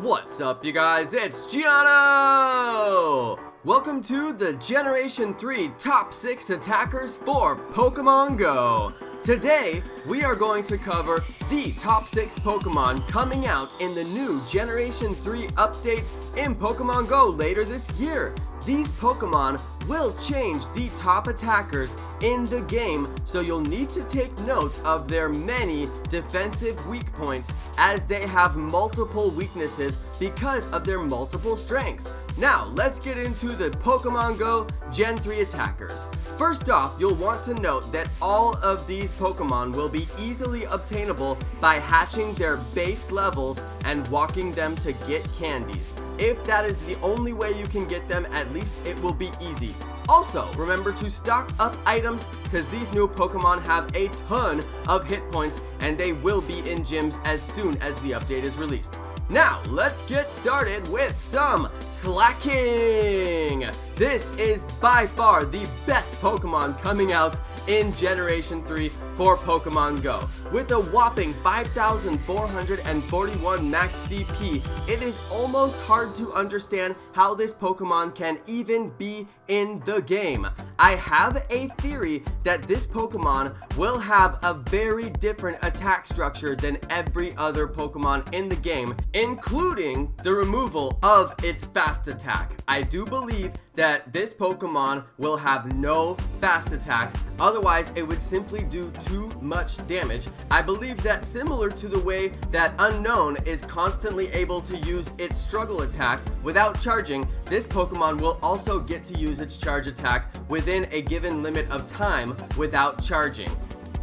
What's up, you guys? It's Gianno! Welcome to the Generation 3 Top 6 Attackers for Pokemon Go. Today, we are going to cover the top 6 Pokemon coming out in the new Generation 3 update in Pokemon Go later this year. These Pokemon will change the top attackers in the game, so you'll need to take note of their many defensive weak points as they have multiple weaknesses because of their multiple strengths. Now, let's get into the Pokemon Go Gen 3 attackers. First off, you'll want to note that all of these Pokemon will be easily obtainable by hatching their base levels and walking them to get candies. If that is the only way you can get them, at least it will be easy. Also, remember to stock up items because these new Pokemon have a ton of hit points and they will be in gyms as soon as the update is released. Now, let's get started with some Slacking! This is by far the best Pokemon coming out in Generation 3 for Pokemon Go. With a whopping 5,441 max CP, it is almost hard to understand how this Pokemon can even be in the game. I have a theory that this Pokemon will have a very different attack structure than every other Pokemon in the game, including the removal of its fast attack. I do believe that this Pokemon will have no fast attack, otherwise it would simply do too much damage. I believe that similar to the way that Unknown is constantly able to use its struggle attack without charging, this Pokemon will also get to use its charge attack within a given limit of time without charging.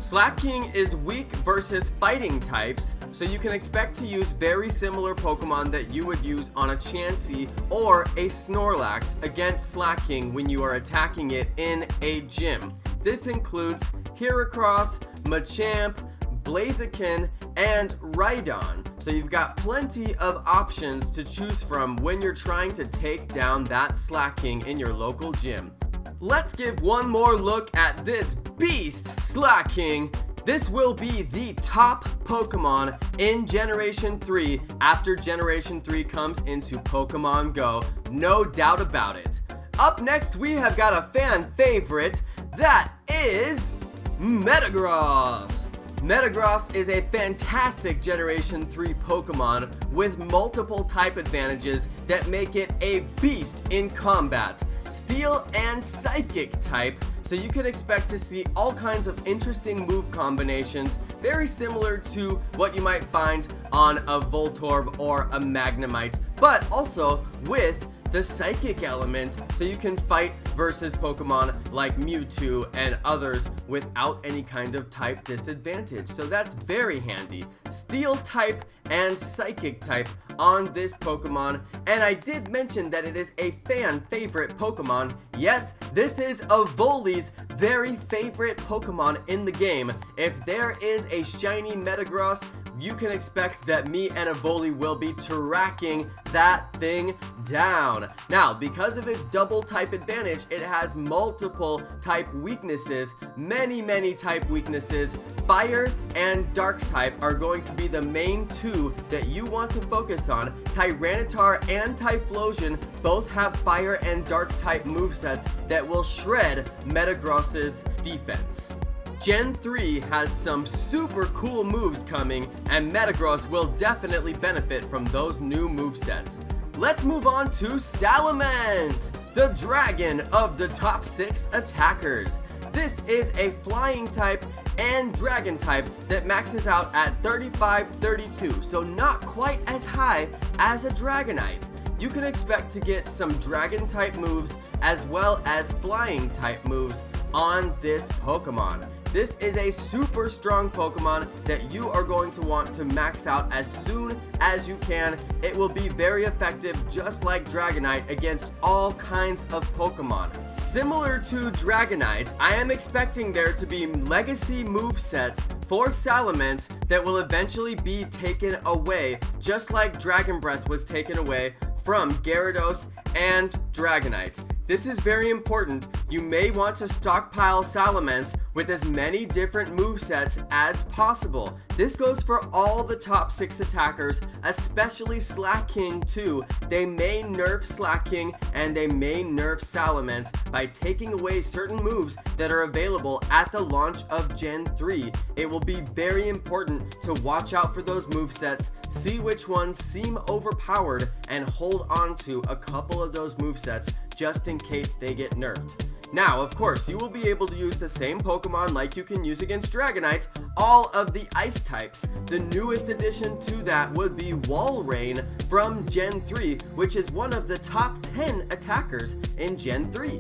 Slacking is weak versus fighting types, so you can expect to use very similar Pokemon that you would use on a Chansey or a Snorlax against Slacking when you are attacking it in a gym. This includes Heracross, Machamp, Blaziken, and Rhydon. So you've got plenty of options to choose from when you're trying to take down that Slacking in your local gym. Let's give one more look at this beast, Slacking. This will be the top Pokemon in Generation 3 after Generation 3 comes into Pokemon Go. No doubt about it. Up next, we have got a fan favorite. That is Metagross. Metagross is a fantastic Generation 3 Pokemon with multiple type advantages that make it a beast in combat. Steel and Psychic type, so you can expect to see all kinds of interesting move combinations, very similar to what you might find on a Voltorb or a Magnemite, but also with the Psychic element, so you can fight versus Pokemon like Mewtwo and others without any kind of type disadvantage. So that's very handy. Steel type and Psychic type on this Pokemon, and I did mention that it is a fan favorite Pokemon. Yes, this is Evoli's very favorite Pokemon in the game. If there is a shiny Metagross, you can expect that me and Evoli will be tracking that thing down. Now, because of its double type advantage, it has multiple type weaknesses, many type weaknesses. Fire and Dark type are going to be the main two that you want to focus on. Tyranitar and Typhlosion both have Fire and Dark type movesets that will shred Metagross's defense. Gen 3 has some super cool moves coming, and Metagross will definitely benefit from those new movesets. Let's move on to Salamence, the dragon of the top 6 attackers. This is a flying type and dragon type that maxes out at 35-32, so not quite as high as a Dragonite. You can expect to get some dragon type moves as well as flying type moves on this Pokemon. This is a super strong Pokemon that you are going to want to max out as soon as you can. It will be very effective, just like Dragonite, against all kinds of Pokemon. Similar to Dragonite, I am expecting there to be legacy movesets for Salamence that will eventually be taken away, just like Dragon Breath was taken away from Gyarados and Dragonite. This is very important. You may want to stockpile Salamence with as many different movesets as possible. This goes for all the top 6 attackers, especially Slaking too. They may nerf Slaking and they may nerf Salamence by taking away certain moves that are available at the launch of Gen 3. It will be very important to watch out for those movesets, see which ones seem overpowered, and hold on to a couple of those movesets just in case they get nerfed. Now, of course, you will be able to use the same Pokemon like you can use against Dragonites, all of the Ice types. The newest addition to that would be Walrein from Gen 3, which is one of the top 10 attackers in Gen 3.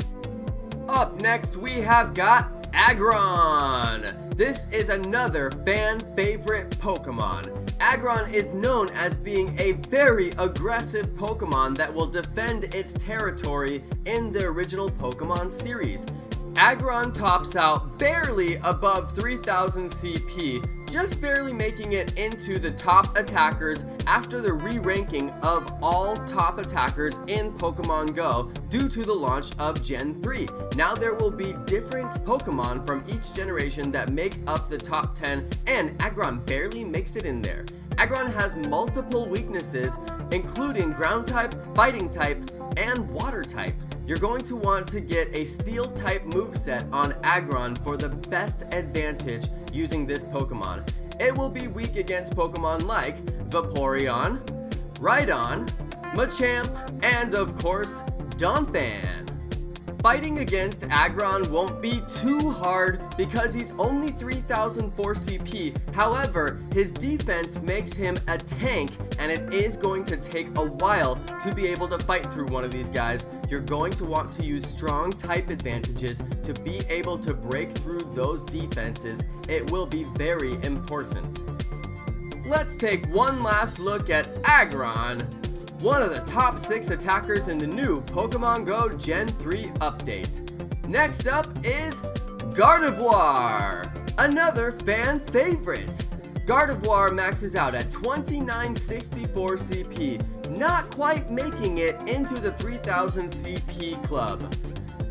Up next, we have got Aggron. This is another fan favorite Pokemon. Aggron is known as being a very aggressive Pokemon that will defend its territory in the original Pokemon series. Aggron tops out barely above 3000 CP, just barely making it into the top attackers after the re-ranking of all top attackers in Pokemon Go due to the launch of Gen 3. Now there will be different Pokemon from each generation that make up the top 10, and Aggron barely makes it in there. Aggron has multiple weaknesses, including Ground type, Fighting type, and Water type. You're going to want to get a Steel type moveset on Aggron for the best advantage using this Pokemon. It will be weak against Pokemon like Vaporeon, Rhydon, Machamp, and of course, Donphan. Fighting against Aggron won't be too hard because he's only 3004 CP. However, his defense makes him a tank, and it is going to take a while to be able to fight through one of these guys. You're going to want to use strong type advantages to be able to break through those defenses. It will be very important. Let's take one last look at Aggron, one of the top 6 attackers in the new Pokemon Go Gen 3 update. Next up is Gardevoir, another fan favorite. Gardevoir maxes out at 2964 CP, not quite making it into the 3000 CP club.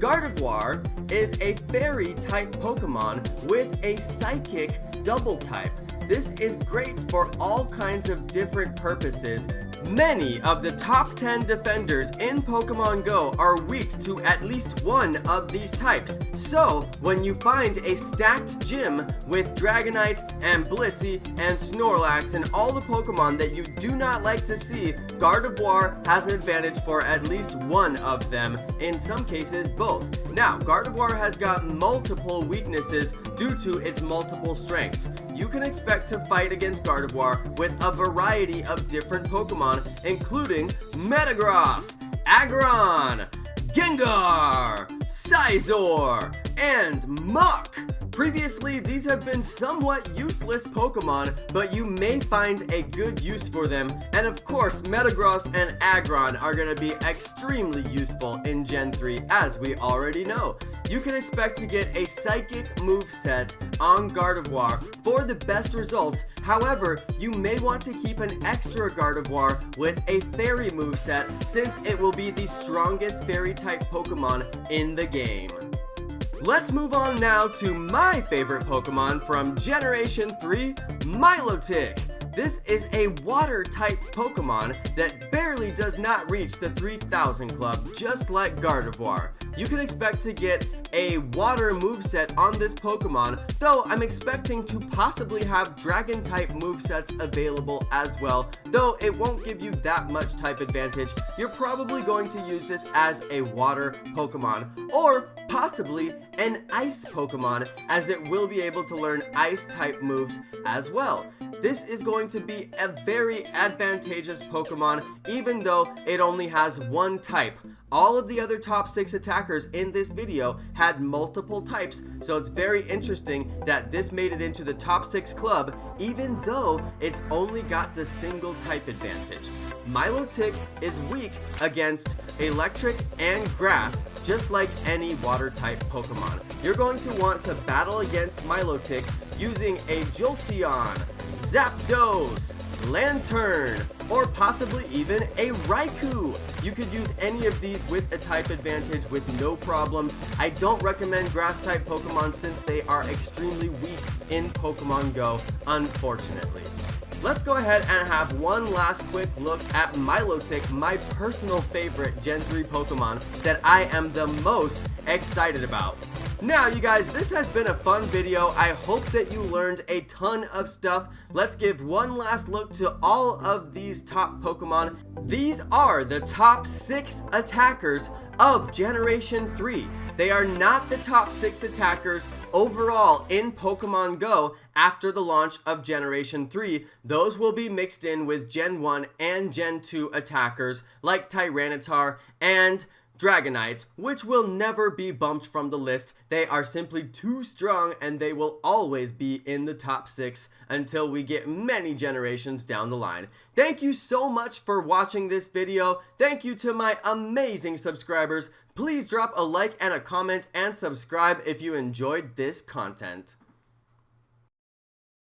Gardevoir is a fairy type Pokemon with a psychic double type. This is great for all kinds of different purposes. Many of the top 10 defenders in Pokemon Go are weak to at least one of these types. So, when you find a stacked gym with Dragonite and Blissey and Snorlax and all the Pokemon that you do not like to see, Gardevoir has an advantage for at least one of them, in some cases both. Now, Gardevoir has got multiple weaknesses due to its multiple strengths. You can expect to fight against Gardevoir with a variety of different Pokemon, including Metagross, Aggron, Gengar, Scizor, and Muk. Previously, these have been somewhat useless Pokemon, but you may find a good use for them. And of course, Metagross and Aggron are going to be extremely useful in Gen 3, as we already know. You can expect to get a Psychic moveset on Gardevoir for the best results. However, you may want to keep an extra Gardevoir with a Fairy moveset, since it will be the strongest Fairy-type Pokemon in the game. Let's move on now to my favorite Pokemon from Generation 3, Milotic. This is a water-type Pokemon that barely does not reach the 3000 club, just like Gardevoir. You can expect to get a water moveset on this Pokemon, though I'm expecting to possibly have Dragon-type movesets available as well, though it won't give you that much type advantage. You're probably going to use this as a water Pokemon, or possibly an ice Pokemon, as it will be able to learn ice-type moves as well. This is going to be a very advantageous Pokemon, even though it only has one type. All of the other top 6 attackers in this video had multiple types, so it's very interesting that this made it into the top 6 club, even though it's only got the single type advantage. Milotic is weak against electric and grass, just like any water type Pokemon. You're going to want to battle against Milotic using a Jolteon, Zapdos, Lantern, or possibly even a Raikou. You could use any of these with a type advantage with no problems. I don't recommend grass type Pokemon since they are extremely weak in Pokemon Go, unfortunately. Let's go ahead and have one last quick look at Milotic, my personal favorite Gen 3 Pokemon that I am the most excited about. Now, you guys, this has been a fun video. I hope that you learned a ton of stuff. Let's give one last look to all of these top Pokemon. These are the top 6 attackers of Generation 3. They are not the top 6 attackers overall in Pokemon Go after the launch of Generation 3. Those will be mixed in with Gen 1 and Gen 2 attackers like Tyranitar and Dragonites, which will never be bumped from the list. They are simply too strong and they will always be in the top 6 until we get many generations down the line. Thank you so much for watching this video. Thank you to my amazing subscribers. Please drop a like and a comment and subscribe if you enjoyed this content.